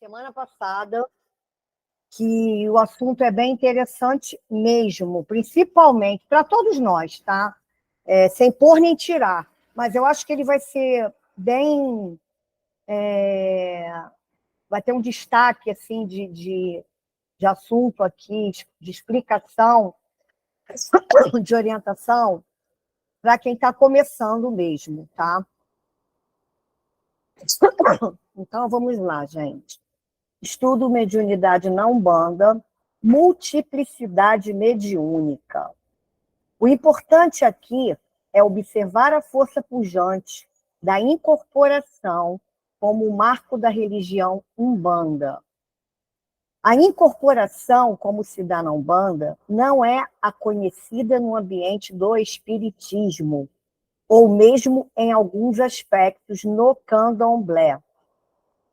semana passada, que o assunto é bem interessante mesmo, principalmente para todos nós, tá? Sem pôr nem tirar, mas eu acho que ele vai ser bem... vai ter um destaque assim, de assunto aqui, de explicação, de orientação, para quem está começando mesmo, tá? Então, vamos lá, gente. Estudo mediunidade na Umbanda, multiplicidade mediúnica. O importante aqui é observar a força pujante da incorporação como o marco da religião Umbanda. A incorporação, como se dá na Umbanda, não é a conhecida no ambiente do espiritismo, ou mesmo em alguns aspectos no candomblé.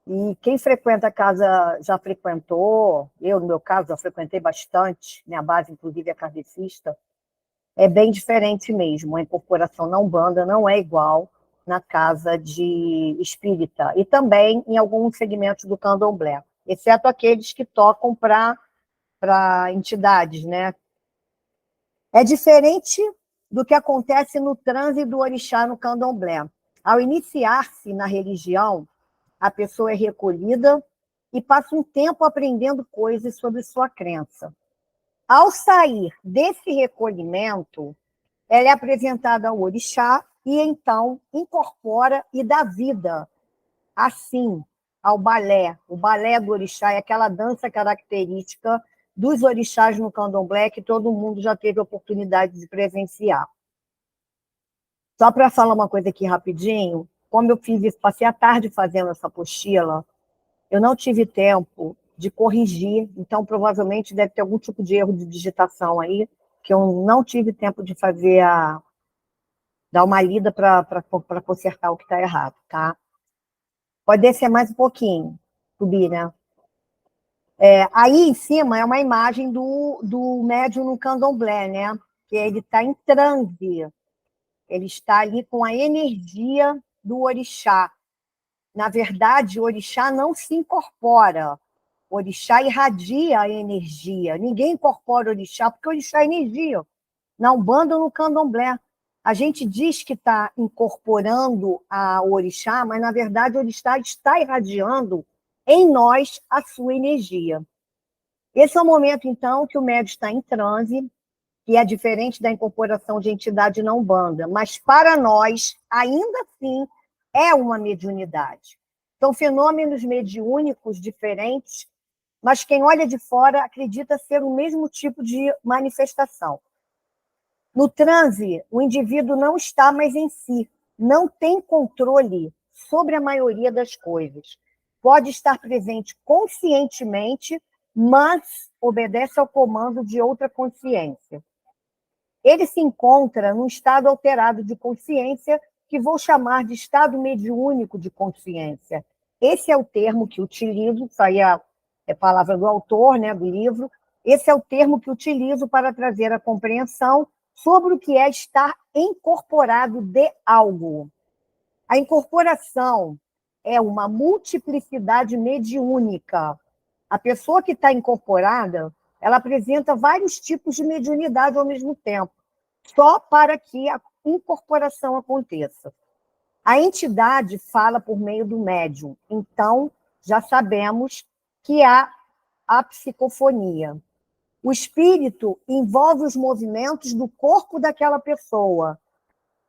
E quem frequenta a casa já frequentou, eu, no meu caso, já frequentei bastante, minha base, inclusive, é kardecista, é bem diferente mesmo. A incorporação na Umbanda não é igual na casa de espírita, e também em alguns segmentos do candomblé, exceto aqueles que tocam para entidades, né? É diferente do que acontece no transe do orixá no candomblé. Ao iniciar-se na religião, a pessoa é recolhida e passa um tempo aprendendo coisas sobre sua crença. Ao sair desse recolhimento, ela é apresentada ao orixá e então incorpora e dá vida, assim, ao balé. O balé do orixá é aquela dança característica dos orixás no candomblé que todo mundo já teve a oportunidade de presenciar. Só para falar uma coisa aqui rapidinho, como eu fiz isso, passei a tarde fazendo essa apostila, eu não tive tempo de corrigir, então provavelmente deve ter algum tipo de erro de digitação aí, que eu não tive tempo de fazer dar uma lida para consertar o que está errado, tá? Pode descer mais um pouquinho, subir, né? Aí em cima é uma imagem do médium no candomblé, né? Que ele está em transe, ele está ali com a energia do orixá. Na verdade, o orixá não se incorpora, o orixá irradia a energia. Ninguém incorpora o orixá, porque o orixá é energia. Na Umbanda ou no candomblé. A gente diz que está incorporando o orixá, mas, na verdade, o orixá está irradiando em nós a sua energia. Esse é o momento, então, que o médium está em transe, que é diferente da incorporação de entidade na Umbanda, mas, para nós, ainda assim, é uma mediunidade. São fenômenos mediúnicos diferentes, mas quem olha de fora acredita ser o mesmo tipo de manifestação. No transe, o indivíduo não está mais em si, não tem controle sobre a maioria das coisas. Pode estar presente conscientemente, mas obedece ao comando de outra consciência. Ele se encontra num estado alterado de consciência, que vou chamar de estado mediúnico de consciência. Esse é o termo que utilizo, isso aí é palavra do autor, né, do livro, esse é o termo que utilizo para trazer a compreensão sobre o que é estar incorporado de algo. A incorporação é uma multiplicidade mediúnica. A pessoa que está incorporada, ela apresenta vários tipos de mediunidade ao mesmo tempo, só para que a incorporação aconteça. A entidade fala por meio do médium, então já sabemos que há a psicofonia. O espírito envolve os movimentos do corpo daquela pessoa,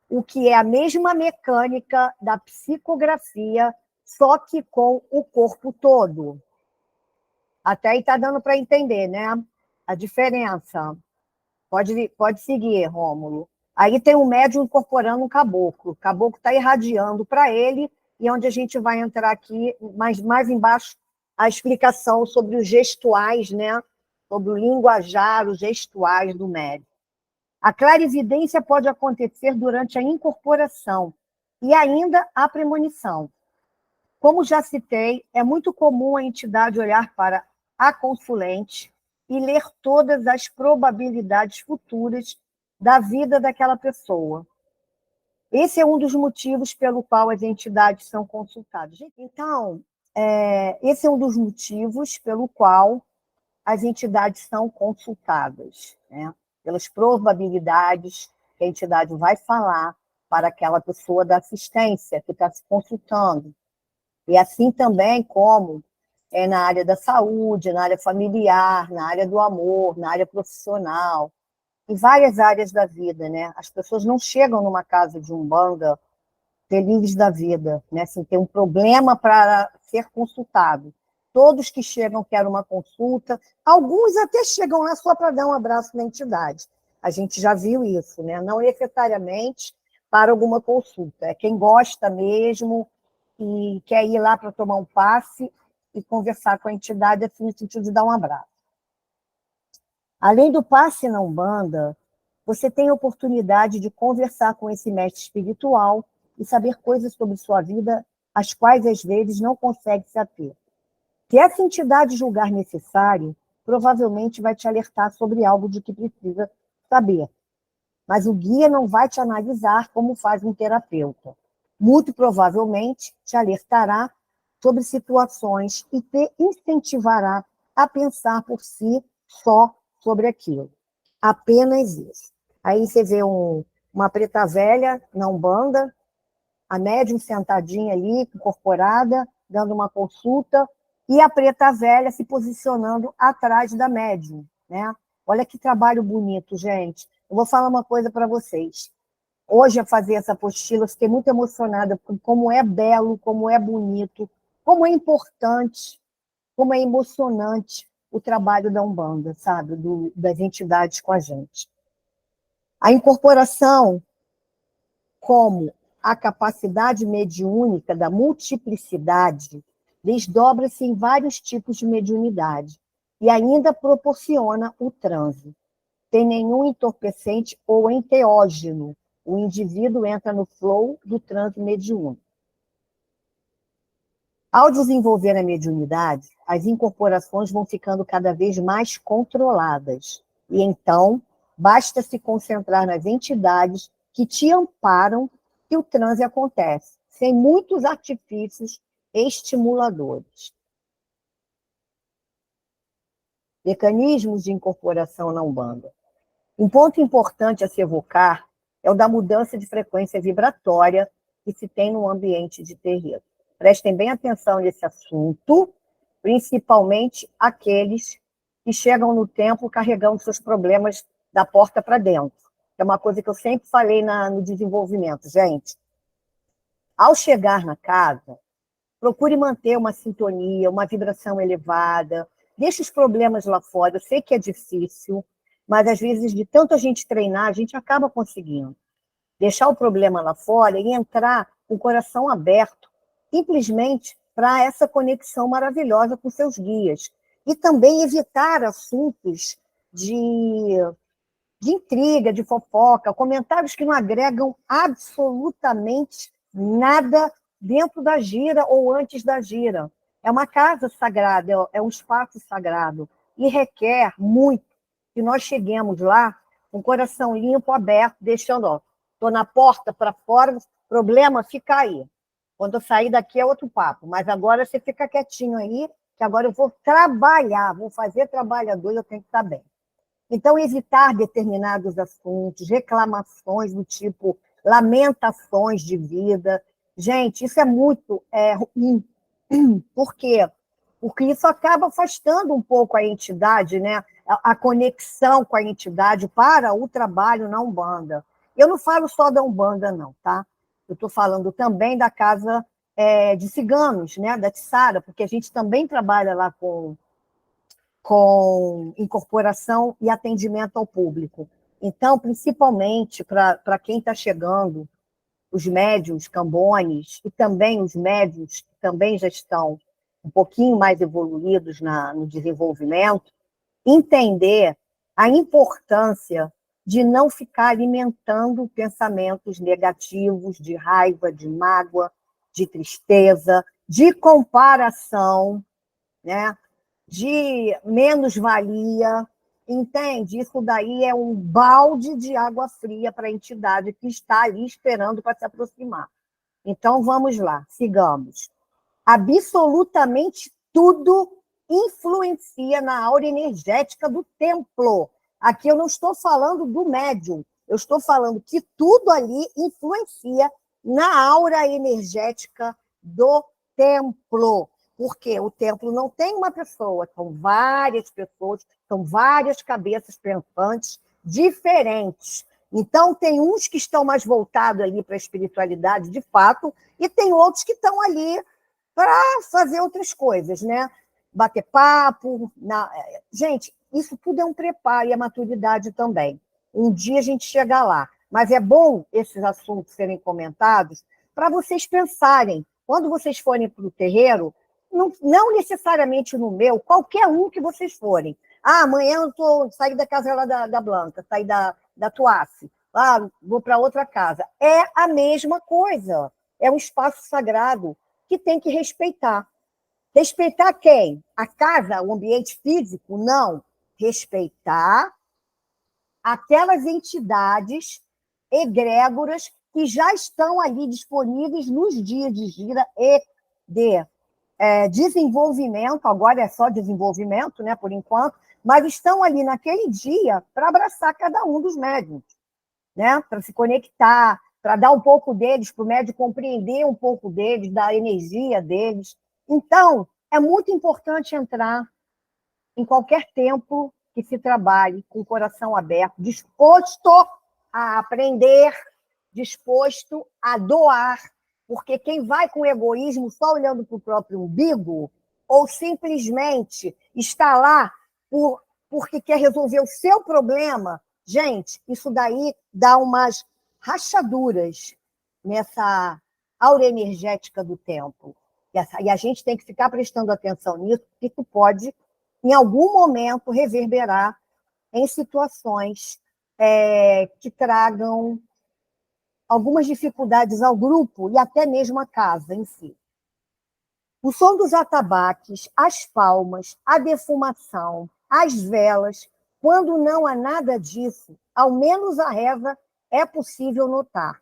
o que é a mesma mecânica da psicografia, só que com o corpo todo. Até aí está dando para entender, né? A diferença. Pode seguir, Rômulo. Aí tem um médium incorporando um caboclo. O caboclo está irradiando para ele, e onde a gente vai entrar aqui, mais embaixo, a explicação sobre os gestuais, né? Sobre o linguajar, os gestuais do médium. A clarividência pode acontecer durante a incorporação e ainda a premonição. Como já citei, é muito comum a entidade olhar para a consulente e ler todas as probabilidades futuras da vida daquela pessoa. Esse é um dos motivos pelo qual as entidades são consultadas. Então, esse é um dos motivos pelo qual as entidades são consultadas, né? Pelas probabilidades que a entidade vai falar para aquela pessoa da assistência que está se consultando. E assim também como na área da saúde, na área familiar, na área do amor, na área profissional, em várias áreas da vida, né? As pessoas não chegam numa casa de umbanda felizes da vida, né? Sem ter um problema para ser consultado. Todos que chegam querem uma consulta, alguns até chegam lá só para dar um abraço na entidade. A gente já viu isso, né? Não necessariamente para alguma consulta. É quem gosta mesmo e quer ir lá para tomar um passe e conversar com a entidade, assim, no sentido de dar um abraço. Além do passe na Umbanda, você tem a oportunidade de conversar com esse mestre espiritual e saber coisas sobre sua vida, as quais, às vezes, não consegue se ater. Se essa entidade julgar necessário, provavelmente vai te alertar sobre algo de que precisa saber. Mas o guia não vai te analisar como faz um terapeuta. Muito provavelmente te alertará sobre situações e te incentivará a pensar por si só sobre aquilo. Apenas isso. Aí você vê uma preta velha na Umbanda, a médium sentadinha ali, incorporada, dando uma consulta, e a preta velha se posicionando atrás da médium, né? Olha que trabalho bonito, gente. Eu vou falar uma coisa para vocês. Hoje, a fazer essa apostila, eu fiquei muito emocionada por como é belo, como é bonito, como é importante, como é emocionante o trabalho da Umbanda, sabe? Das entidades com a gente. A incorporação como a capacidade mediúnica da multiplicidade desdobra-se em vários tipos de mediunidade e ainda proporciona o transe. Tem nenhum entorpecente ou enteógeno. O indivíduo entra no flow do transe mediúnico. Ao desenvolver a mediunidade, as incorporações vão ficando cada vez mais controladas. E então, basta se concentrar nas entidades que te amparam que o transe acontece, sem muitos artifícios estimuladores. Mecanismos de incorporação na Umbanda. Um ponto importante a se evocar é o da mudança de frequência vibratória que se tem no ambiente de terreiro. Prestem bem atenção nesse assunto, principalmente aqueles que chegam no templo carregando seus problemas da porta para dentro. É uma coisa que eu sempre falei no desenvolvimento. Gente, ao chegar na casa, procure manter uma sintonia, uma vibração elevada, deixe os problemas lá fora. Eu sei que é difícil, mas às vezes, de tanto a gente treinar, a gente acaba conseguindo. Deixar o problema lá fora e entrar com o coração aberto, simplesmente para essa conexão maravilhosa com seus guias. E também evitar assuntos de intriga, de fofoca, comentários que não agregam absolutamente nada dentro da gira ou antes da gira. É uma casa sagrada, é um espaço sagrado, e requer muito que nós cheguemos lá com o coração limpo, aberto, deixando, estou na porta para fora, problema, fica aí. Quando eu sair daqui é outro papo, mas agora você fica quietinho aí, que agora eu vou trabalhar, vou fazer trabalhador e eu tenho que estar bem. Então, evitar determinados assuntos, reclamações do tipo lamentações de vida. Gente, isso é muito ruim. Por quê? Porque isso acaba afastando um pouco a entidade, né? A conexão com a entidade para o trabalho na Umbanda. Eu não falo só da Umbanda, não, tá? Eu estou falando também da casa de ciganos, né? Da Tsara, porque a gente também trabalha lá com incorporação e atendimento ao público. Então, principalmente para quem está chegando, os médiuns cambones e também os médiuns que também já estão um pouquinho mais evoluídos no desenvolvimento, entender a importância de não ficar alimentando pensamentos negativos, de raiva, de mágoa, de tristeza, de comparação, né? De menos-valia, entende? Isso daí é um balde de água fria para a entidade que está ali esperando para se aproximar. Então, vamos lá, sigamos. Absolutamente tudo influencia na aura energética do templo. Aqui eu não estou falando do médium, eu estou falando que tudo ali influencia na aura energética do templo. Porque o templo não tem uma pessoa, são várias pessoas, são várias cabeças pensantes diferentes. Então, tem uns que estão mais voltados ali para a espiritualidade, de fato, e tem outros que estão ali para fazer outras coisas, né? Bater papo. Gente, isso tudo é um preparo e a maturidade também. Um dia a gente chega lá. Mas é bom esses assuntos serem comentados para vocês pensarem. Quando vocês forem para o terreiro, não necessariamente no meu, qualquer um que vocês forem. Amanhã eu saí da casa lá da Blanca, saí da Tuace. Vou para outra casa. É a mesma coisa. É um espaço sagrado que tem que respeitar. Respeitar quem? A casa, o ambiente físico? Não. Respeitar aquelas entidades egrégoras que já estão ali disponíveis nos dias de gira e de desenvolvimento, agora é só desenvolvimento, né, por enquanto, mas estão ali naquele dia para abraçar cada um dos médiuns, né, para se conectar, para dar um pouco deles, para o médium compreender um pouco deles, da energia deles. Então, é muito importante entrar em qualquer templo que se trabalhe com o coração aberto, disposto a aprender, disposto a doar, porque quem vai com egoísmo só olhando para o próprio umbigo, ou simplesmente está lá porque quer resolver o seu problema, gente, isso daí dá umas rachaduras nessa aura energética do templo. E a gente tem que ficar prestando atenção nisso, porque isso pode, em algum momento, reverberar em situações que tragam algumas dificuldades ao grupo e até mesmo à casa em si. O som dos atabaques, as palmas, a defumação, as velas, quando não há nada disso, ao menos a reza é possível notar.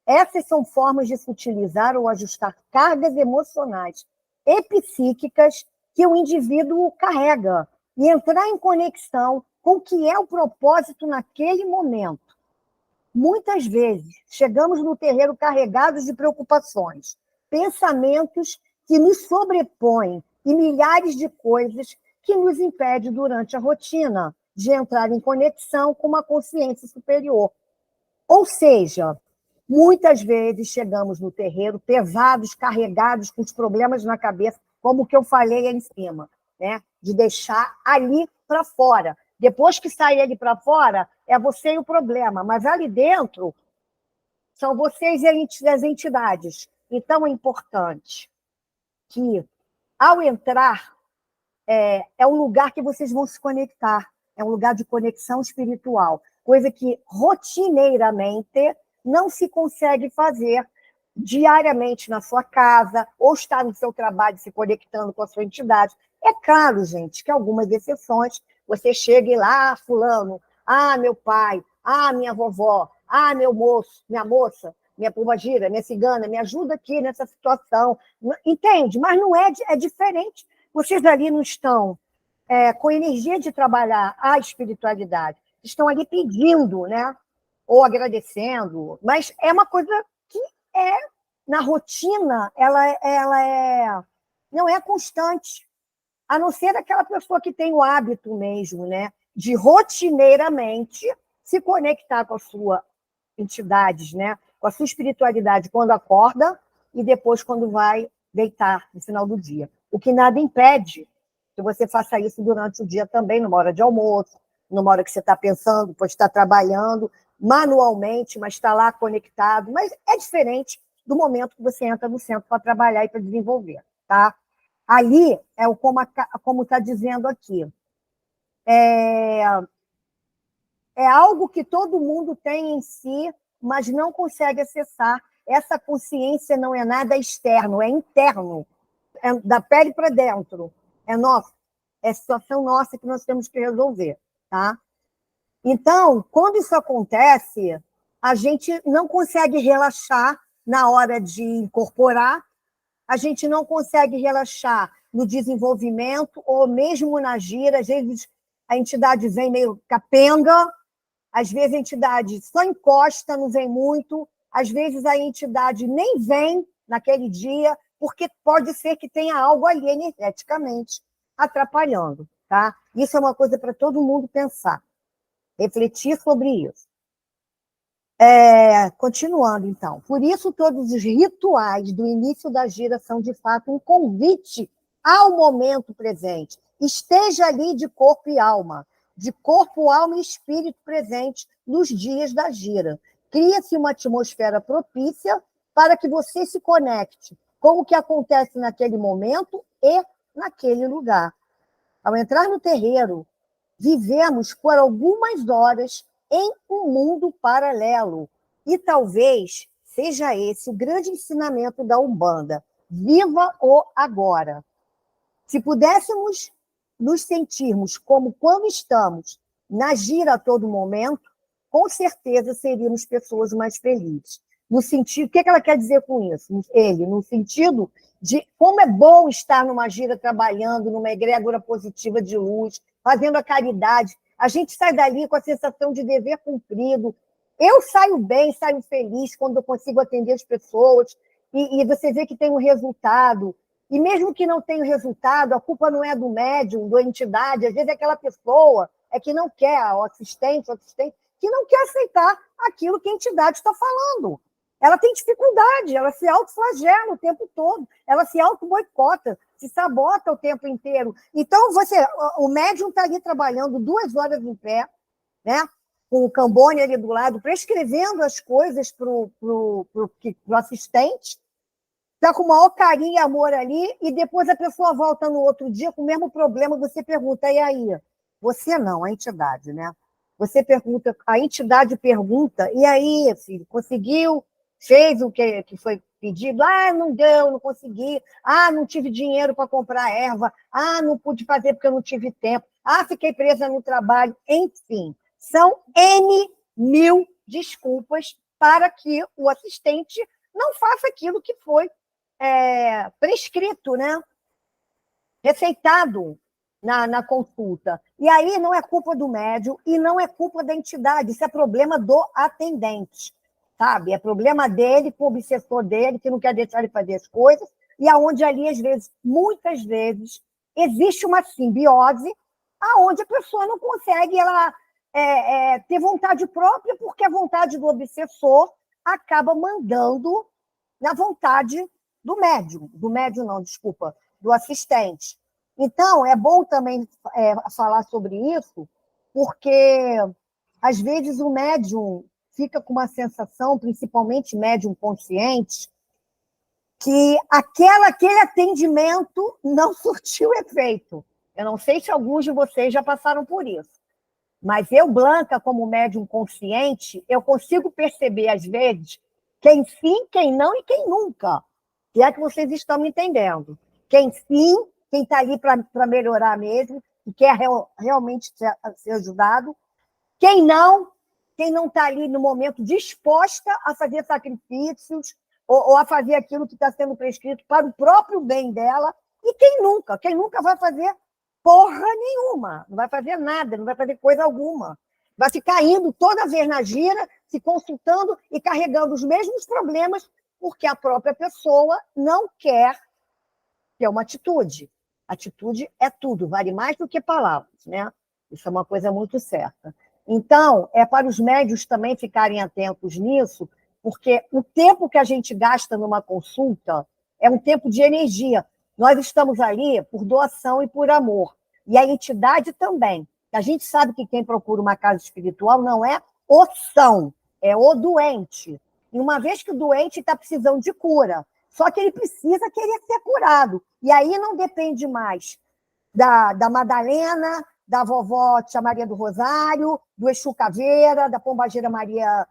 Essas são formas de se utilizar ou ajustar cargas emocionais e psíquicas que o indivíduo carrega e entrar em conexão com o que é o propósito naquele momento. Muitas vezes, chegamos no terreiro carregados de preocupações, pensamentos que nos sobrepõem e milhares de coisas que nos impedem, durante a rotina, de entrar em conexão com uma consciência superior. Ou seja, muitas vezes chegamos no terreiro pesados, carregados, com os problemas na cabeça, como o que eu falei aí em cima, né? De deixar ali para fora. Depois que sair ali para fora, é você e o problema, mas ali dentro são vocês e as entidades. Então, é importante que, ao entrar, é um lugar que vocês vão se conectar, é um lugar de conexão espiritual, coisa que rotineiramente não se consegue fazer diariamente na sua casa, ou estar no seu trabalho se conectando com a sua entidade. É claro, gente, que algumas exceções, você chega lá, fulano, meu pai, minha vovó, meu moço, minha moça, minha pombagira, minha cigana, me ajuda aqui nessa situação. Entende? Mas não é diferente. Vocês ali não estão com energia de trabalhar a espiritualidade, estão ali pedindo, né? Ou agradecendo, mas é uma coisa que na rotina, não é constante, a não ser aquela pessoa que tem o hábito mesmo, né, de rotineiramente se conectar com a sua entidade, né, com a sua espiritualidade quando acorda e depois quando vai deitar no final do dia. O que nada impede que você faça isso durante o dia também, numa hora de almoço, numa hora que você está pensando, pode estar trabalhando manualmente, mas está lá conectado. Mas é diferente do momento que você entra no centro para trabalhar e para desenvolver, tá? Ali é como está dizendo aqui. É algo que todo mundo tem em si, mas não consegue acessar. Essa consciência não é nada externo, é interno, é da pele para dentro. É nosso, é situação nossa que nós temos que resolver, tá? Então, quando isso acontece, a gente não consegue relaxar na hora de incorporar, a gente não consegue relaxar no desenvolvimento, ou mesmo na gira, às vezes a entidade vem meio capenga, às vezes a entidade só encosta, não vem muito, às vezes a entidade nem vem naquele dia, porque pode ser que tenha algo ali energeticamente atrapalhando, tá? Isso é uma coisa para todo mundo pensar, refletir sobre isso. Continuando, então. Por isso, todos os rituais do início da gira são, de fato, um convite ao momento presente. Esteja ali de corpo e alma, e espírito presente nos dias da gira. Cria-se uma atmosfera propícia para que você se conecte com o que acontece naquele momento e naquele lugar. Ao entrar no terreiro, vivemos por algumas horas em um mundo paralelo. E talvez seja esse o grande ensinamento da Umbanda. Viva o agora. Se pudéssemos nos sentirmos como quando estamos na gira a todo momento, com certeza seríamos pessoas mais felizes. No sentido, o que ela quer dizer com isso? No sentido de como é bom estar numa gira trabalhando, numa egrégora positiva de luz, fazendo a caridade. A gente sai dali com a sensação de dever cumprido. Eu saio bem, saio feliz quando eu consigo atender as pessoas, e você vê que tem um resultado. E mesmo que não tenha resultado, a culpa não é do médium, da entidade, às vezes é aquela pessoa que não quer, o assistente, que não quer aceitar aquilo que a entidade está falando. Ela tem dificuldade, ela se autoflagela o tempo todo, ela se auto-boicota, se sabota o tempo inteiro. Então, o médium está ali trabalhando 2 horas em pé, né? Com o Cambone ali do lado, prescrevendo as coisas para o assistente, está com o maior carinho e amor ali, e depois a pessoa volta no outro dia com o mesmo problema, você pergunta, e aí? Você não, a entidade, né? Você pergunta, a entidade pergunta, e aí, filho, conseguiu? Fez o que foi pedido? Ah, não deu, não consegui. Ah, não tive dinheiro para comprar erva. Ah, não pude fazer porque eu não tive tempo. Ah, fiquei presa no trabalho. Enfim, são N mil desculpas para que o assistente não faça aquilo que foi prescrito, né? Receitado na consulta. E aí não é culpa do médium e não é culpa da entidade, isso é problema do atendente, sabe? É problema dele, com o obsessor dele, que não quer deixar ele fazer as coisas, e aonde ali, às vezes, muitas vezes, existe uma simbiose aonde a pessoa não consegue ter vontade própria, porque a vontade do obsessor acaba mandando na vontade do médium não, desculpa, do assistente. Então, é bom também falar sobre isso, porque, às vezes, o médium fica com uma sensação, principalmente médium consciente, que aquele atendimento não surtiu efeito. Eu não sei se alguns de vocês já passaram por isso, mas eu, Blanca, como médium consciente, eu consigo perceber, às vezes, quem sim, quem não e quem nunca. E é que vocês estão me entendendo. Quem sim, quem está ali para melhorar mesmo, e quer realmente ser ajudado. Quem não está ali no momento disposta a fazer sacrifícios ou a fazer aquilo que está sendo prescrito para o próprio bem dela. E quem nunca vai fazer porra nenhuma, não vai fazer nada, não vai fazer coisa alguma. Vai ficar indo toda vez na gira, se consultando e carregando os mesmos problemas, porque a própria pessoa não quer ter uma atitude. Atitude é tudo, vale mais do que palavras, né? Isso é uma coisa muito certa. Então, é para os médios também ficarem atentos nisso, porque o tempo que a gente gasta numa consulta é um tempo de energia. Nós estamos ali por doação e por amor. E a entidade também. A gente sabe que quem procura uma casa espiritual não é o são, é o doente. E uma vez que o doente está precisando de cura, só que ele precisa querer ser curado. E aí não depende mais da Madalena, da vovó Tia Maria do Rosário, do Exu Caveira, da Pombagira Maria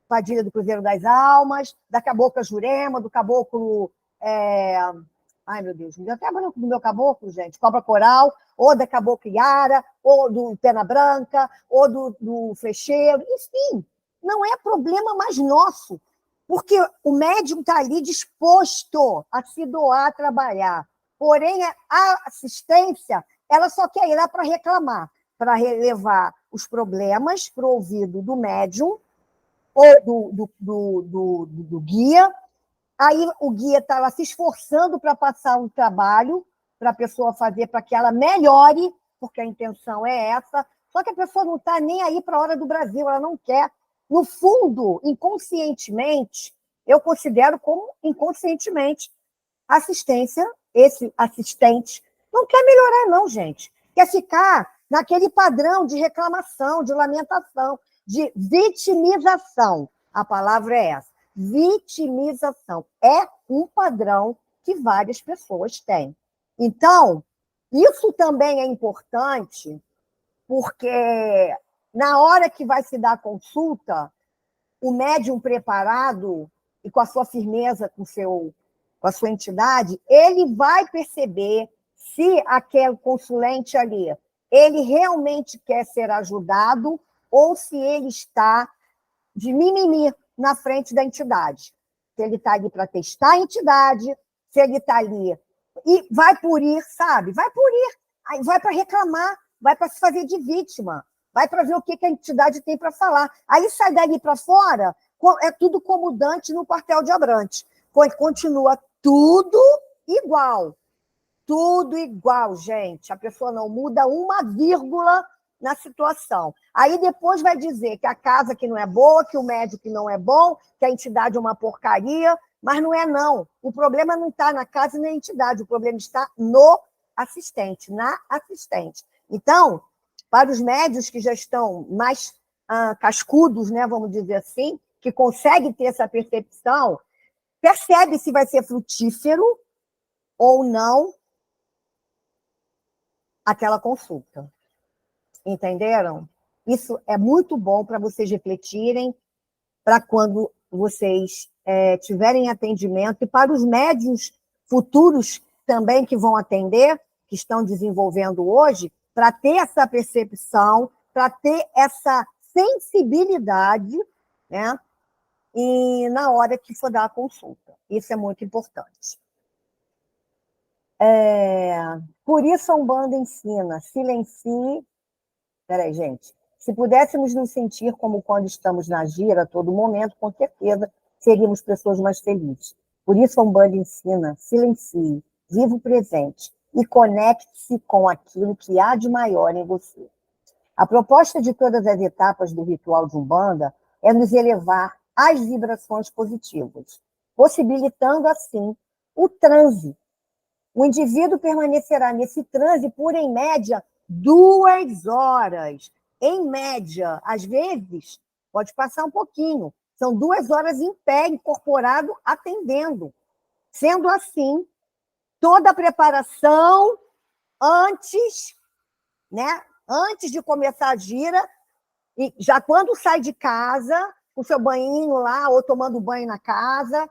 Padilha do Cruzeiro das Almas, da Cabocla Jurema, do Caboclo... Ai, meu Deus, me deu até branco do meu caboclo, gente. Cobra Coral, ou da Cabocla Iara, ou do Pena Branca, ou do Flecheiro. Enfim, não é problema mais nosso, Porque o médium está ali disposto a se doar a trabalhar. Porém, a assistência, ela só quer ir lá para reclamar, para levar os problemas para o ouvido do médium ou do guia. Aí o guia está lá se esforçando para passar um trabalho para a pessoa fazer, para que ela melhore, porque a intenção é essa. Só que a pessoa não está nem aí para a hora do Brasil, ela não quer. No fundo, inconscientemente, eu considero como inconscientemente, esse assistente, não quer melhorar, não, gente. Quer ficar naquele padrão de reclamação, de lamentação, de vitimização. A palavra é essa. Vitimização. É um padrão que várias pessoas têm. Então, isso também é importante, porque na hora que vai se dar a consulta, o médium preparado e com a sua firmeza, com a sua entidade, ele vai perceber se aquele consulente ali, ele realmente quer ser ajudado ou se ele está de mimimi na frente da entidade. Se ele está ali para testar a entidade, se ele está ali e vai por ir, sabe? Vai por ir, aí vai para reclamar, vai para se fazer de vítima, vai para ver o que a entidade tem para falar. Aí sai dali para fora, é tudo como Dante no quartel de Abrantes. Continua tudo igual. Tudo igual, gente. A pessoa não muda uma vírgula na situação. Aí depois vai dizer que a casa que não é boa, que o médico que não é bom, que a entidade é uma porcaria, mas não é, não. O problema não está na casa e na entidade, o problema está no assistente, na assistente. Então, para os médios que já estão mais cascudos, né, vamos dizer assim, que conseguem ter essa percepção, percebe se vai ser frutífero ou não aquela consulta. Entenderam? Isso é muito bom para vocês refletirem, para quando vocês tiverem atendimento, e para os médiuns futuros também que vão atender, que estão desenvolvendo hoje, para ter essa percepção, para ter essa sensibilidade, né? E na hora que for dar a consulta. Isso é muito importante. Por isso a Umbanda ensina, silencie. Peraí, gente. Se pudéssemos nos sentir como quando estamos na gira a todo momento, com certeza seríamos pessoas mais felizes. Por isso a Umbanda ensina, silencie, viva o presente e conecte-se com aquilo que há de maior em você. A proposta de todas as etapas do ritual de Umbanda é nos elevar às vibrações positivas, possibilitando assim o transe. O indivíduo permanecerá nesse transe por, em média, 2 horas. Em média, às vezes, pode passar um pouquinho. São 2 horas em pé, incorporado, atendendo. Sendo assim, toda a preparação antes, né? Antes de começar a gira, e já quando sai de casa, com seu banhinho lá, ou tomando banho na casa,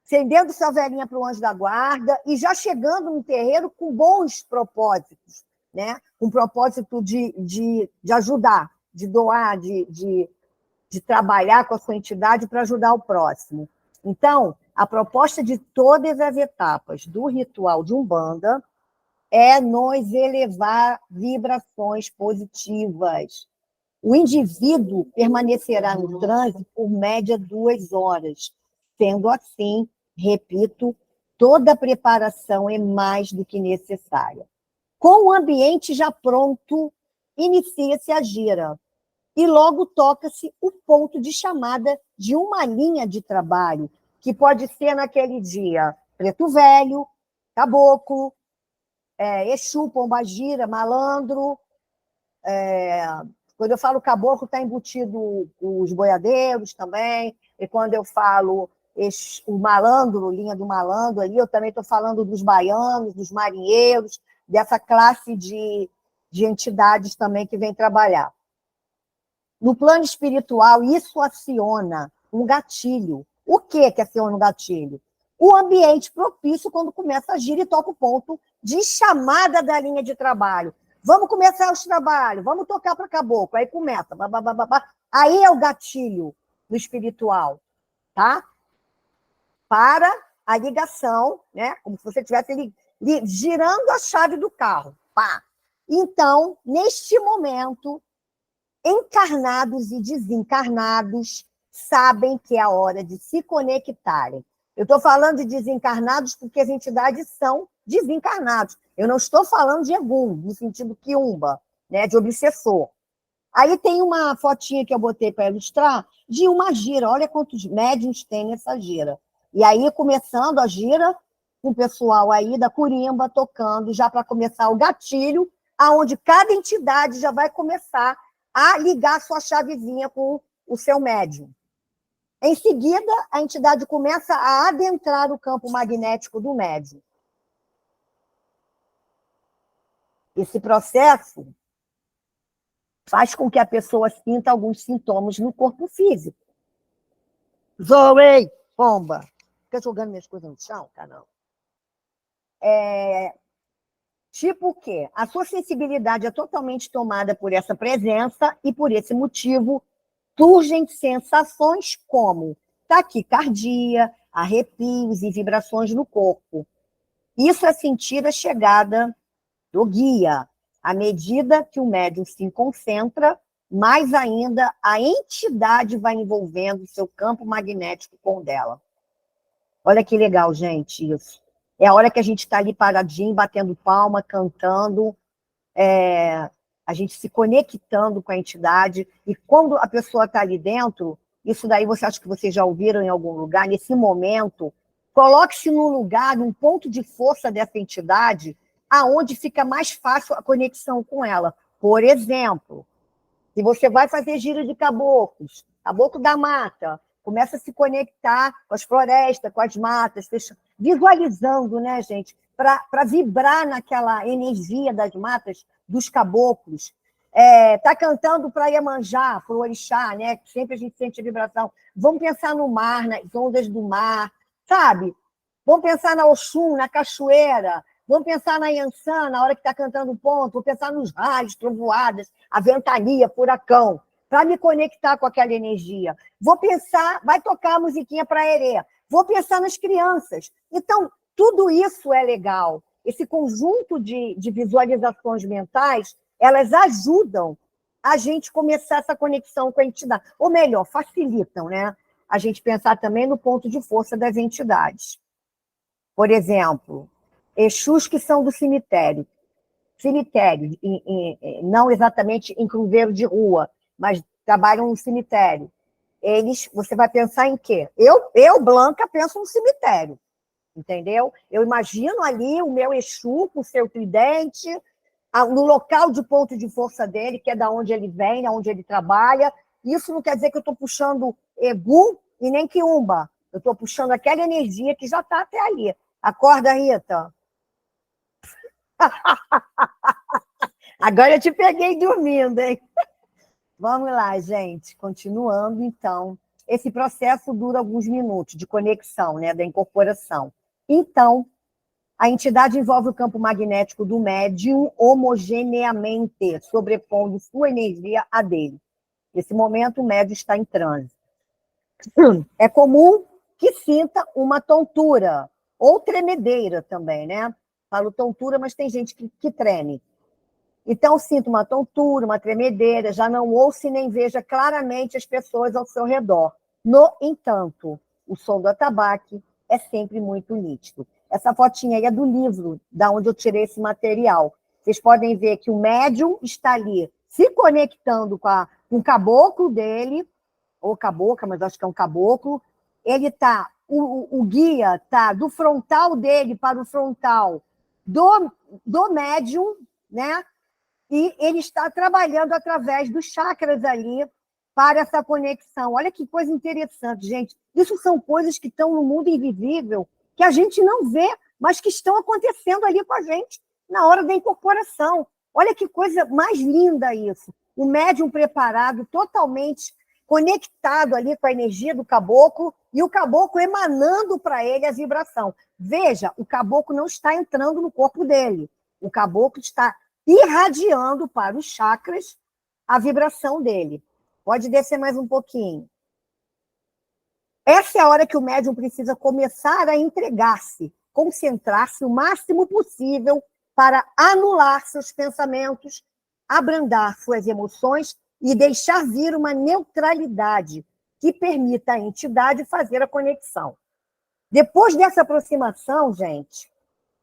acendendo sua velhinha para o anjo da guarda e já chegando no terreiro com bons propósitos, né? Com propósito de ajudar, de doar, de trabalhar com a sua entidade para ajudar o próximo. Então, a proposta de todas as etapas do ritual de Umbanda é nos elevar vibrações positivas. O indivíduo permanecerá no transe por média 2 horas. Sendo assim, repito, toda a preparação é mais do que necessária. Com o ambiente já pronto, inicia-se a gira e logo toca-se o ponto de chamada de uma linha de trabalho, que pode ser naquele dia preto velho, caboclo, Exu, pombagira, malandro. Quando eu falo caboclo, está embutido os boiadeiros também, e quando eu falo o malandro, linha do malandro ali, eu também estou falando dos baianos, dos marinheiros, dessa classe de entidades também que vem trabalhar. No plano espiritual, isso aciona um gatilho. O que aciona um gatilho? O ambiente propício quando começa a gira e toca o ponto de chamada da linha de trabalho. Vamos começar os trabalhos, vamos tocar para caboclo. Aí começa. Aí é o gatilho do espiritual. tá? Para a ligação, né? Como se você estivesse girando a chave do carro. Pá. Então, neste momento, encarnados e desencarnados sabem que é a hora de se conectarem. Eu estou falando de desencarnados porque as entidades são desencarnados. Eu não estou falando de Egum, no sentido quiumba, né, de obsessor. Aí tem uma fotinha que eu botei para ilustrar de uma gira. Olha quantos médiuns tem nessa gira. E aí, começando a gira, com o pessoal aí da Curimba tocando, já para começar o gatilho, aonde cada entidade já vai começar a ligar sua chavezinha com o seu médium. Em seguida, a entidade começa a adentrar o campo magnético do médium. Esse processo faz com que a pessoa sinta alguns sintomas no corpo físico. Zoei, pomba. Fica jogando minhas coisas no chão? Caramba. Tipo o quê? A sua sensibilidade é totalmente tomada por essa presença e, por esse motivo, surgem sensações como taquicardia, arrepios e vibrações no corpo. Isso é sentir a chegada do guia. À medida que o médium se concentra, mais ainda a entidade vai envolvendo o seu campo magnético com o dela. Olha que legal, gente, isso. É a hora que a gente está ali paradinho, batendo palma, cantando, a gente se conectando com a entidade, e quando a pessoa está ali dentro, isso daí você acha que vocês já ouviram em algum lugar, nesse momento, coloque-se num lugar, num ponto de força dessa entidade, aonde fica mais fácil a conexão com ela. Por exemplo, se você vai fazer giro de caboclos, caboclo da mata, começa a se conectar com as florestas, com as matas, visualizando, né, gente, para vibrar naquela energia das matas, dos caboclos. Tá cantando para Iemanjá, para o orixá, né? Sempre a gente sente a vibração. Vamos pensar no mar, nas ondas do mar, sabe? Vamos pensar na Oxum, na cachoeira. Vamos pensar na Yansan, na hora que está cantando o ponto. Vou pensar nos raios, trovoadas, a ventania, furacão, para me conectar com aquela energia. Vou pensar, vai tocar a musiquinha para Herê. Vou pensar nas crianças. Então, tudo isso é legal. Esse conjunto de visualizações mentais, elas ajudam a gente começar essa conexão com a entidade. Ou melhor, facilitam, né? A gente pensar também no ponto de força das entidades. Por exemplo, Exus que são do cemitério. Cemitério, não exatamente em cruzeiro de rua, mas trabalham no cemitério. Você vai pensar em quê? Eu, Blanca, penso no cemitério, entendeu? Eu imagino ali o meu Exu com o seu tridente, no local de ponto de força dele, que é da onde ele vem, da onde ele trabalha. Isso não quer dizer que eu estou puxando Egum e nem Quiumba. Eu estou puxando aquela energia que já está até ali. Acorda, Rita. Agora eu te peguei dormindo, hein? Vamos lá, gente. Continuando, então. Esse processo dura alguns minutos de conexão, né, da incorporação. Então, a entidade envolve o campo magnético do médium homogeneamente, sobrepondo sua energia à dele. Nesse momento, o médium está em transe. É comum que sinta uma tontura, ou tremedeira também, né? Falo tontura, mas tem gente que treme. Então, sinto uma tontura, uma tremedeira, já não ouço e nem veja claramente as pessoas ao seu redor. No entanto, o som do atabaque é sempre muito nítido. Essa fotinha aí é do livro, da onde eu tirei esse material. Vocês podem ver que o médium está ali se conectando com o caboclo dele, ou cabocla, mas acho que é um caboclo. Ele está, o guia está do frontal dele para o frontal do médium, né? E ele está trabalhando através dos chakras ali para essa conexão. Olha que coisa interessante, gente. Isso são coisas que estão no mundo invisível, que a gente não vê, mas que estão acontecendo ali com a gente na hora da incorporação. Olha que coisa mais linda isso. O médium preparado, totalmente conectado ali com a energia do caboclo e o caboclo emanando para ele a vibração. Veja, o caboclo não está entrando no corpo dele. O caboclo está irradiando para os chakras a vibração dele. Pode descer mais um pouquinho. Essa é a hora que o médium precisa começar a entregar-se, concentrar-se o máximo possível para anular seus pensamentos, abrandar suas emoções e deixar vir uma neutralidade que permita à entidade fazer a conexão. Depois dessa aproximação, gente,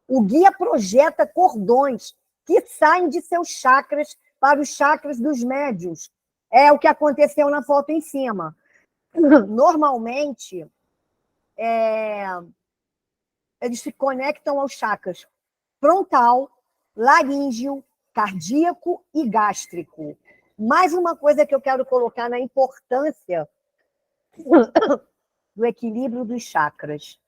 o guia projeta cordões que saem de seus chakras para os chakras dos médiuns. É o que aconteceu na foto em cima. Normalmente, eles se conectam aos chakras frontal, laríngeo, cardíaco e gástrico. Mais uma coisa que eu quero colocar na importância do equilíbrio dos chakras.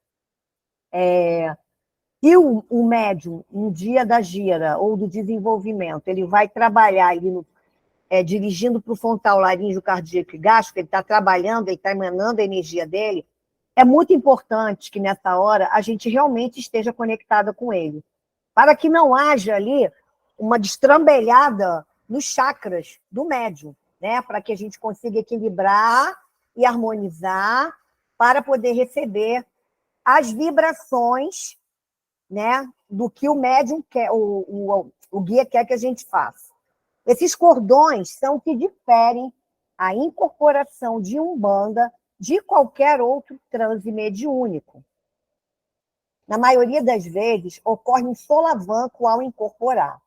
Se o médium, no dia da gira ou do desenvolvimento, ele vai trabalhar ali dirigindo para o frontal, laríngeo, cardíaco e gástrico, ele está trabalhando, ele está emanando a energia dele, é muito importante que nessa hora a gente realmente esteja conectada com ele, para que não haja ali uma destrambelhada nos chakras do médium, né? Para que a gente consiga equilibrar e harmonizar para poder receber as vibrações, né, do que o médium quer, o guia quer que a gente faça. Esses cordões são que diferem a incorporação de Umbanda de qualquer outro transe mediúnico. Na maioria das vezes, ocorre um solavanco ao incorporar.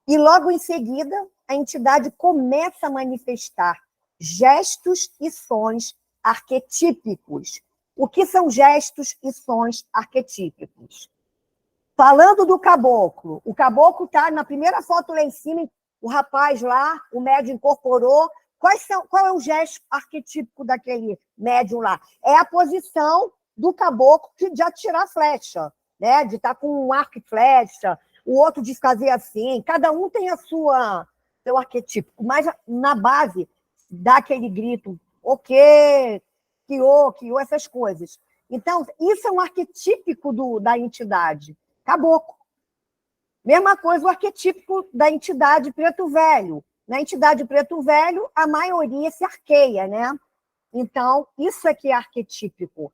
E logo em seguida, a entidade começa a manifestar gestos e sons arquetípicos. O que são gestos e sons arquetípicos? Falando do caboclo, o caboclo está na primeira foto lá em cima, o rapaz lá, o médium incorporou. Qual é o gesto arquetípico daquele médium lá? É a posição do caboclo de atirar a flecha, né? De estar com um arco e flecha, o outro de fazer assim. Cada um tem seu arquetípico, mas na base dá aquele grito, ok, kiô, essas coisas. Então, isso é um arquetípico da entidade. Caboclo. Mesma coisa o arquetípico da entidade preto velho. Na entidade preto velho, a maioria se arqueia, né? Então, isso é que é arquetípico.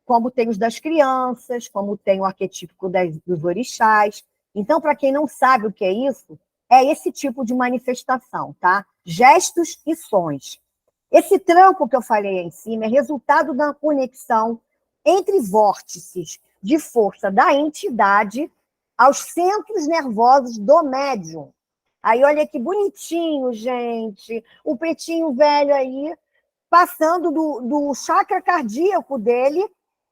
Como tem os das crianças, como tem o arquetípico dos orixás. Então, para quem não sabe o que é esse tipo de manifestação, tá? Gestos e sons. Esse trampo que eu falei aí em cima é resultado da conexão entre vórtices de força da entidade aos centros nervosos do médium. Aí, olha que bonitinho, gente. O pretinho velho aí, passando do chakra cardíaco dele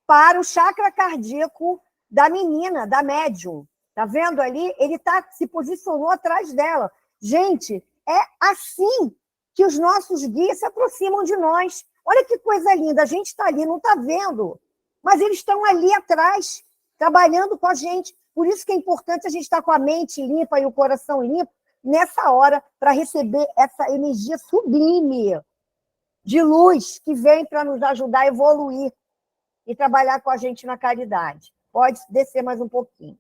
para o chakra cardíaco da menina, da médium. Tá vendo ali? Ele se posicionou atrás dela. Gente, é assim que os nossos guias se aproximam de nós. Olha que coisa linda. A gente está ali, não está vendo. Mas eles estão ali atrás, trabalhando com a gente. Por isso que é importante a gente estar com a mente limpa e o coração limpo nessa hora, para receber essa energia sublime de luz que vem para nos ajudar a evoluir e trabalhar com a gente na caridade. Pode descer mais um pouquinho.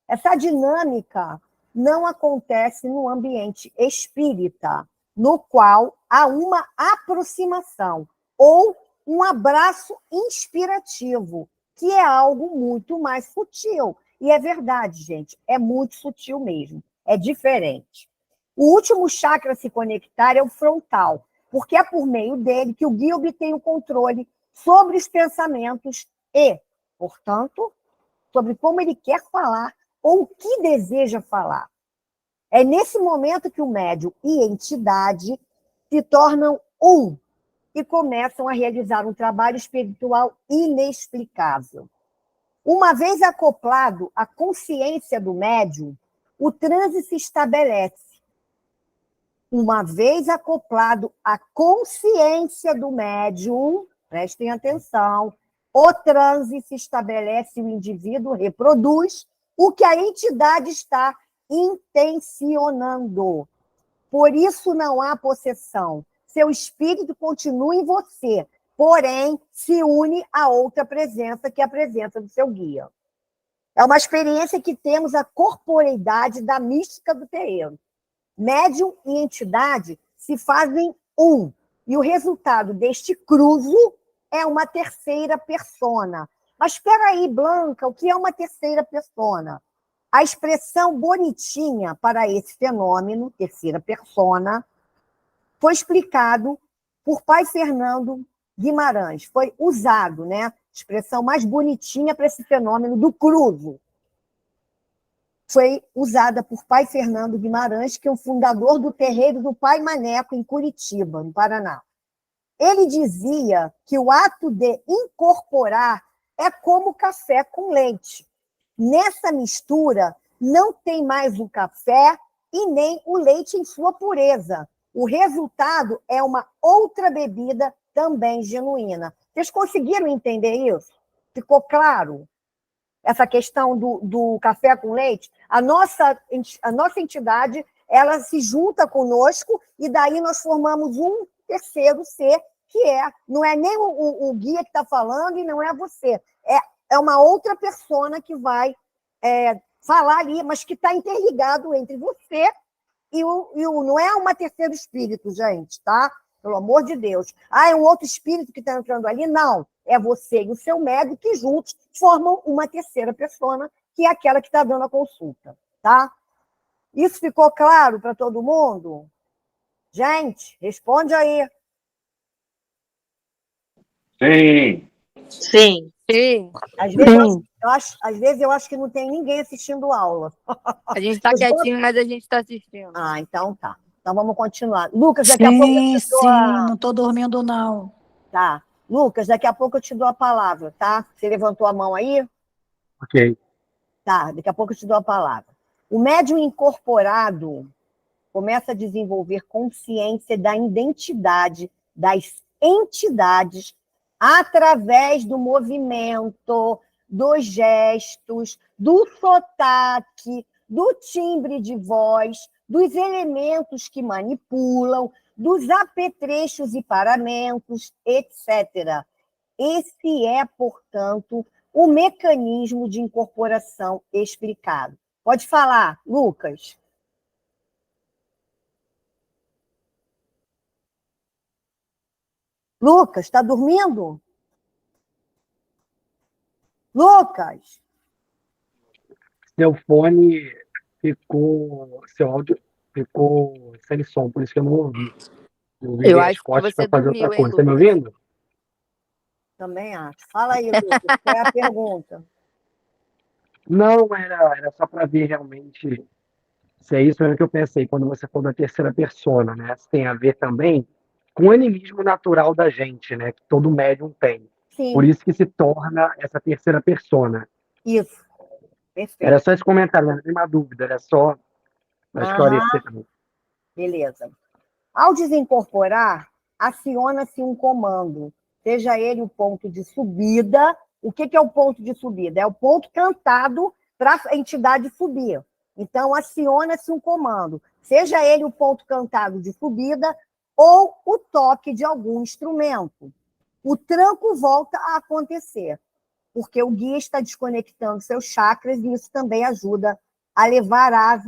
Essa dinâmica não acontece no ambiente espírita, no qual há uma aproximação ou um abraço inspirativo, que é algo muito mais sutil. E é verdade, gente, é muito sutil mesmo, é diferente. O último chakra a se conectar é o frontal, porque é por meio dele que o guia obtém o controle sobre os pensamentos e, portanto, sobre como ele quer falar ou o que deseja falar. É nesse momento que o médium e a entidade se tornam um e começam a realizar um trabalho espiritual inexplicável. Uma vez acoplado à consciência do médium, o transe se estabelece. Uma vez acoplado à consciência do médium, prestem atenção, o transe se estabelece, o indivíduo reproduz o que a entidade está intencionando. Por isso não há possessão. Seu espírito continua em você, porém se une a outra presença, que é a presença do seu guia. É uma experiência que temos a corporeidade da mística do terreiro. Médium e entidade se fazem um. E o resultado deste cruzo é uma terceira persona. Mas espera aí, Blanca, o que é uma terceira persona? A expressão bonitinha para esse fenômeno, terceira persona, foi explicado por pai Fernando Guimarães. Foi usado, né? Expressão mais bonitinha para esse fenômeno do cruzo. Foi usada por pai Fernando Guimarães, que é o fundador do terreiro do Pai Maneco, em Curitiba, no Paraná. Ele dizia que o ato de incorporar é como café com leite. Nessa mistura, não tem mais o café e nem o leite em sua pureza. O resultado é uma outra bebida também genuína. Vocês conseguiram entender isso? Ficou claro? Essa questão do café com leite? A nossa entidade, ela se junta conosco e daí nós formamos um terceiro ser, que não é nem o guia que está falando e não é você. É uma outra persona que vai falar ali, mas que está interligado entre você e não é uma terceiro espírito, gente, tá? Pelo amor de Deus. É um outro espírito que está entrando ali? Não. É você e o seu médico que juntos formam uma terceira persona, que é aquela que está dando a consulta, tá? Isso ficou claro para todo mundo? Gente, responde aí. Sim. Sim. Sim. Às vezes eu acho que não tem ninguém assistindo aula. A gente está quietinho, mas a gente está assistindo. Então tá. Então vamos continuar. Lucas, daqui a pouco eu te dou não estou dormindo, não. Tá. Lucas, daqui a pouco eu te dou a palavra, tá? Você levantou a mão aí? Ok. Tá, daqui a pouco eu te dou a palavra. O médium incorporado começa a desenvolver consciência da identidade das entidades através do movimento, dos gestos, do sotaque, do timbre de voz, dos elementos que manipulam, dos apetrechos e paramentos, etc. Esse é, portanto, o mecanismo de incorporação explicado. Pode falar, Lucas. Lucas, está dormindo? Lucas! Seu fone seu áudio ficou sem som, por isso que eu não ouvi. Eu acho que você dormiu, hein, Lucas? Tá me Lucas? ouvindo? Também acho. Fala aí, Lucas, qual é a pergunta? Não, era só para ver realmente se é isso mesmo que eu pensei quando você falou da terceira persona, né? Se tem a ver também com o animismo natural da gente, né? Que todo médium tem. Sim. Por isso que se torna essa terceira persona. Isso. Perfeito. Era só esse comentário, não tem uma dúvida, era só para esclarecer também. Beleza. Ao desincorporar, aciona-se um comando, seja ele o ponto de subida. O que é o ponto de subida? É o ponto cantado para a entidade subir. Então, aciona-se um comando, seja ele o ponto cantado de subida ou o toque de algum instrumento. O tranco volta a acontecer, porque o guia está desconectando seus chakras e isso também ajuda a levar a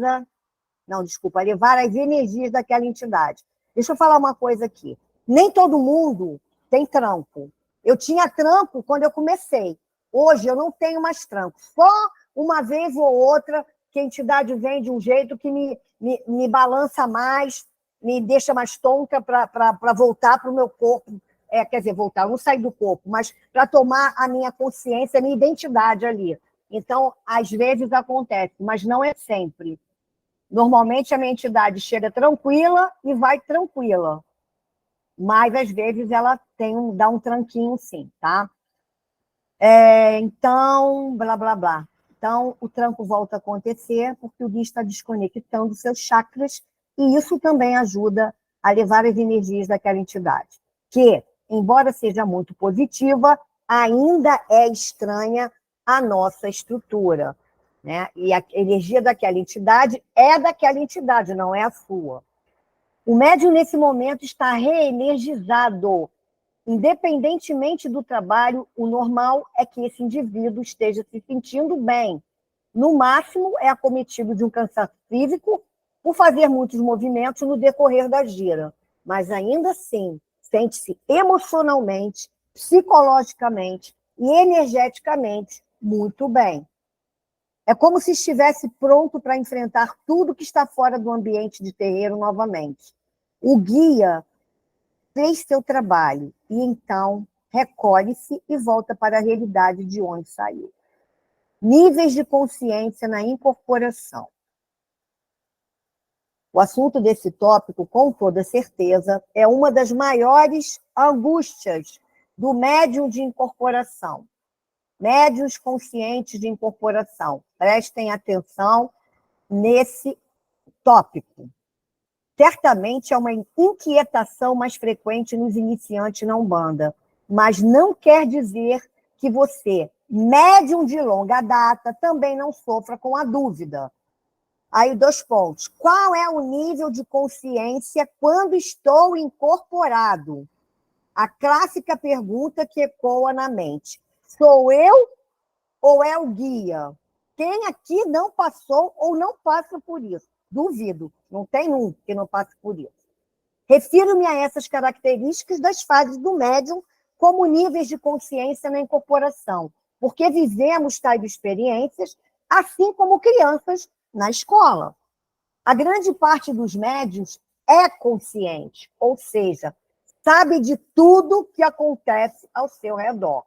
levar as energias daquela entidade. Deixa eu falar uma coisa aqui. Nem todo mundo tem tranco. Eu tinha tranco quando eu comecei. Hoje eu não tenho mais tranco. Só uma vez ou outra que a entidade vem de um jeito que me balança mais, me deixa mais tonta para voltar para o meu corpo. Quer dizer, voltar, eu não sair do corpo, mas para tomar a minha consciência, a minha identidade ali. Então, às vezes acontece, mas não é sempre. Normalmente, a minha entidade chega tranquila e vai tranquila. Mas, às vezes, ela dá um tranquinho, sim, tá? Então, blá, blá, blá. Então, o tranco volta a acontecer porque o guia está desconectando seus chakras e isso também ajuda a levar as energias daquela entidade, que, embora seja muito positiva, ainda é estranha à nossa estrutura, né? E a energia daquela entidade é daquela entidade, não é a sua. O médium, nesse momento, está reenergizado. Independentemente do trabalho, o normal é que esse indivíduo esteja se sentindo bem. No máximo, é acometido de um cansaço físico por fazer muitos movimentos no decorrer da gira. Mas, ainda assim, sente-se emocionalmente psicologicamente e energeticamente muito bem. É como se estivesse pronto para enfrentar tudo que está fora do ambiente de terreiro novamente. O guia fez seu trabalho e então recolhe-se e volta para a realidade de onde saiu. Níveis de consciência na incorporação. O assunto desse tópico, com toda certeza, é uma das maiores angústias do médium de incorporação. Médiuns conscientes de incorporação. Prestem atenção nesse tópico. Certamente é uma inquietação mais frequente nos iniciantes na Umbanda, mas não quer dizer que você, médium de longa data, também não sofra com a dúvida. Aí, 2 pontos. Qual é o nível de consciência quando estou incorporado? A clássica pergunta que ecoa na mente. Sou eu ou é o guia? Quem aqui não passou ou não passa por isso? Duvido. Não tem um que não passe por isso. Refiro-me a essas características das fases do médium como níveis de consciência na incorporação, porque vivemos tais experiências assim como crianças na escola. A grande parte dos médiuns é consciente, ou seja, sabe de tudo que acontece ao seu redor.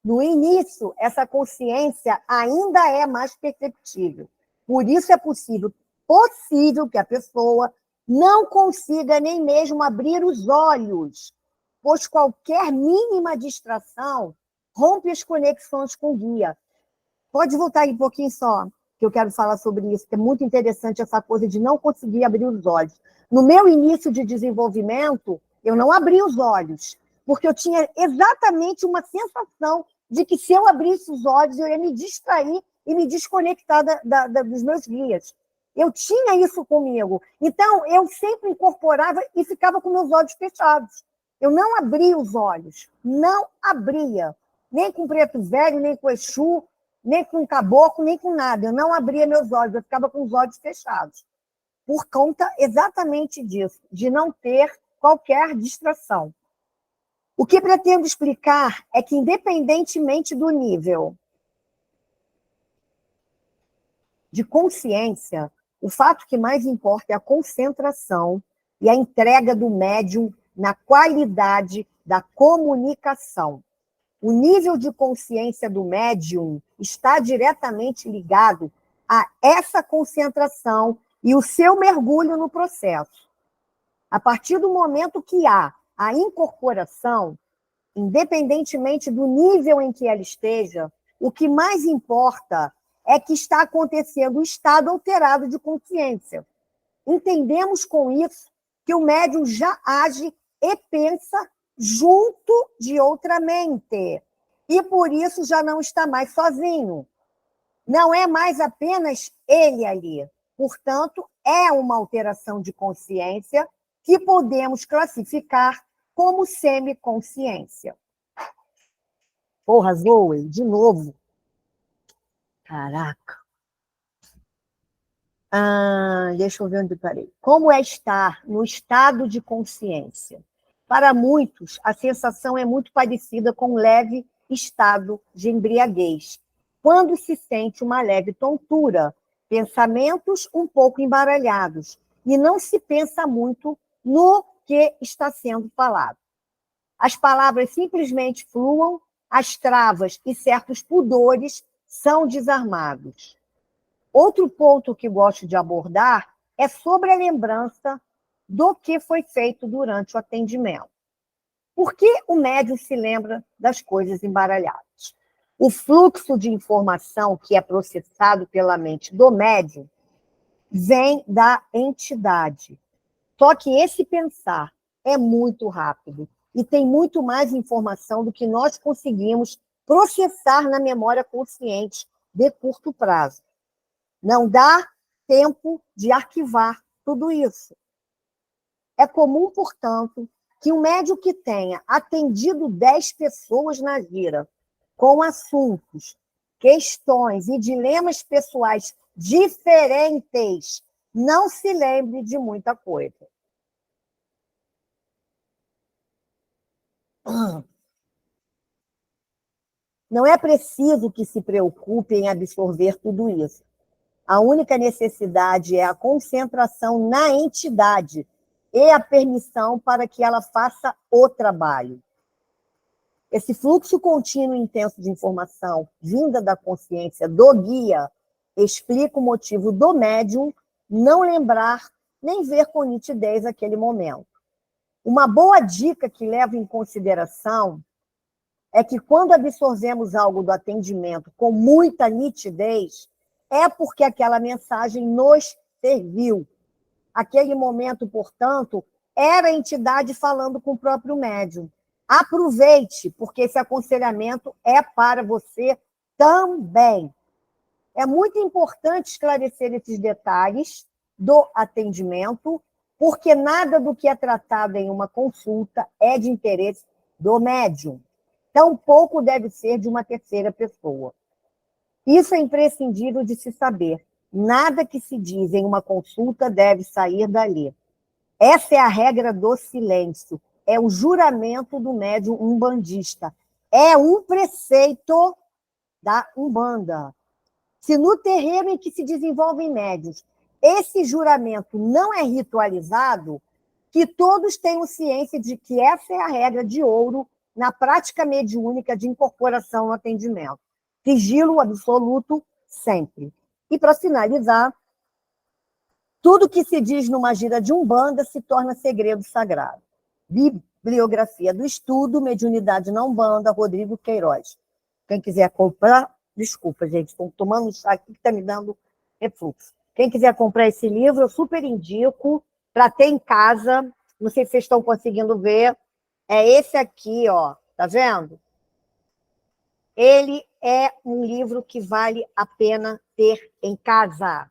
No início, essa consciência ainda é mais perceptível. Por isso é possível que a pessoa não consiga nem mesmo abrir os olhos, pois qualquer mínima distração rompe as conexões com o guia. Pode voltar aí um pouquinho só, que eu quero falar sobre isso, que é muito interessante essa coisa de não conseguir abrir os olhos. No meu início de desenvolvimento, eu não abri os olhos, porque eu tinha exatamente uma sensação de que se eu abrisse os olhos, eu ia me distrair e me desconectar dos meus guias. Eu tinha isso comigo. Então, eu sempre incorporava e ficava com meus olhos fechados. Eu não abria os olhos, não abria. Nem com preto velho, nem com Exu, nem com caboclo, nem com nada. Eu não abria meus olhos, eu ficava com os olhos fechados. Por conta exatamente disso, de não ter qualquer distração. O que pretendo explicar é que, independentemente do nível de consciência, o fato que mais importa é a concentração e a entrega do médium na qualidade da comunicação. O nível de consciência do médium está diretamente ligado a essa concentração e o seu mergulho no processo. A partir do momento que há a incorporação, independentemente do nível em que ela esteja, o que mais importa é que está acontecendo o estado alterado de consciência. Entendemos com isso que o médium já age e pensa junto de outra mente. E por isso já não está mais sozinho. Não é mais apenas ele ali. Portanto, é uma alteração de consciência que podemos classificar como semiconsciência. Porra, Zoe, de novo. Caraca. Deixa eu ver onde parei. Como é estar no estado de consciência? Para muitos, a sensação é muito parecida com um leve estado de embriaguez, quando se sente uma leve tontura, pensamentos um pouco embaralhados, e não se pensa muito no que está sendo falado. As palavras simplesmente fluam, as travas e certos pudores são desarmados. Outro ponto que gosto de abordar é sobre a lembrança do que foi feito durante o atendimento. Por que o médium se lembra das coisas embaralhadas? O fluxo de informação que é processado pela mente do médium vem da entidade. Só que esse pensar é muito rápido e tem muito mais informação do que nós conseguimos processar na memória consciente de curto prazo. Não dá tempo de arquivar tudo isso. É comum, portanto, que um médium que tenha atendido 10 pessoas na gira com assuntos, questões e dilemas pessoais diferentes não se lembre de muita coisa. Não é preciso que se preocupe em absorver tudo isso. A única necessidade é a concentração na entidade e a permissão para que ela faça o trabalho. Esse fluxo contínuo e intenso de informação vinda da consciência do guia explica o motivo do médium não lembrar nem ver com nitidez aquele momento. Uma boa dica que levo em consideração é que quando absorvemos algo do atendimento com muita nitidez, é porque aquela mensagem nos serviu. Aquele momento, portanto, era a entidade falando com o próprio médium. Aproveite, porque esse aconselhamento é para você também. É muito importante esclarecer esses detalhes do atendimento, porque nada do que é tratado em uma consulta é de interesse do médium. Tampouco deve ser de uma terceira pessoa. Isso é imprescindível de se saber. Nada que se diz em uma consulta deve sair dali. Essa é a regra do silêncio. É o juramento do médium umbandista. É um preceito da Umbanda. Se no terreno em que se desenvolvem médiuns esse juramento não é ritualizado, que todos tenham ciência de que essa é a regra de ouro na prática mediúnica de incorporação no atendimento. Sigilo absoluto sempre. E, para finalizar, tudo que se diz numa gira de Umbanda se torna segredo sagrado. Bibliografia do estudo, Mediunidade na Umbanda, Rodrigo Queiroz. Quem quiser comprar, desculpa, gente, estou tomando um chá aqui que está me dando refluxo. Quem quiser comprar esse livro, eu super indico para ter em casa. Não sei se vocês estão conseguindo ver. É esse aqui, ó. Tá vendo? Ele é um livro que vale a pena ter em casa.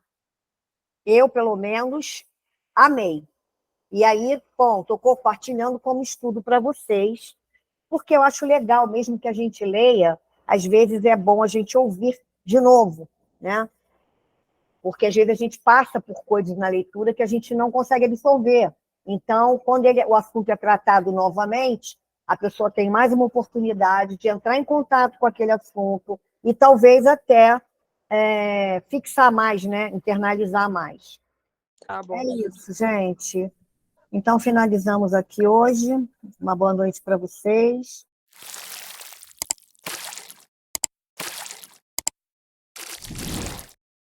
Eu, pelo menos, amei. E aí, bom, estou compartilhando como estudo para vocês, porque eu acho legal, mesmo que a gente leia, às vezes é bom a gente ouvir de novo, né? Porque às vezes a gente passa por coisas na leitura que a gente não consegue absorver. Então, quando o assunto é tratado novamente, a pessoa tem mais uma oportunidade de entrar em contato com aquele assunto e talvez até fixar mais, né? Internalizar mais. Tá bom. É isso, gente. Então, finalizamos aqui hoje. Uma boa noite para vocês.